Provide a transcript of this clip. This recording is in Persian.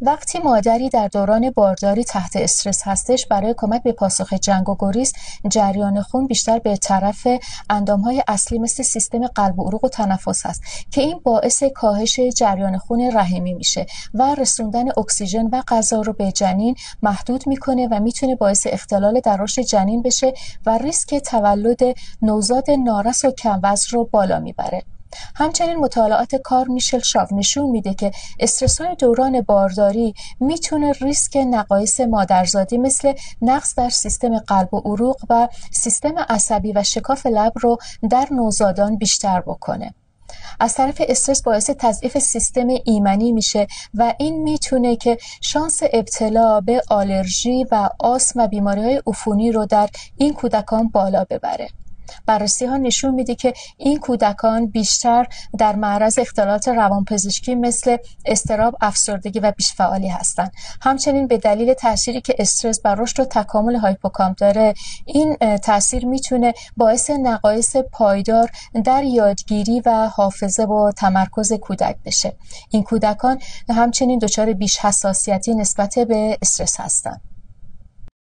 وقتی مادری در دوران بارداری تحت استرس هستش، برای کمک به پاسخ جنگ و گریز جریان خون بیشتر به طرف اندامهای اصلی مثل سیستم قلب و عروق و تنفس هست که این باعث کاهش جریان خون رحمی میشه و رسوندن اکسیژن و غذا رو به جنین محدود میکنه و میتونه باعث اختلال در رشد جنین بشه و ریسک تولد نوزاد نارس و کم وزن رو بالا میبره. همچنین مطالعات کار میشل شاو نشون میده که استرس‌های دوران بارداری میتونه ریسک نقایص مادرزادی مثل نقص در سیستم قلب و عروق و سیستم عصبی و شکاف لب رو در نوزادان بیشتر بکنه. از طرف استرس باعث تضعیف سیستم ایمنی میشه و این میتونه که شانس ابتلا به آلرژی و آسم و بیماری‌های عفونی رو در این کودکان بالا ببره. بررسی ها نشون میده که این کودکان بیشتر در معرض اختلالات روانپزشکی مثل اضطراب، افسردگی و بیش‌فعالی هستند. همچنین به دلیل تأثیری که استرس بر رشد و تکامل هایپوکامپ داره، این تأثیر میتونه باعث نقایص پایدار در یادگیری و حافظه و تمرکز کودک بشه. این کودکان همچنین دچار بیش حساسیتی نسبت به استرس هستند.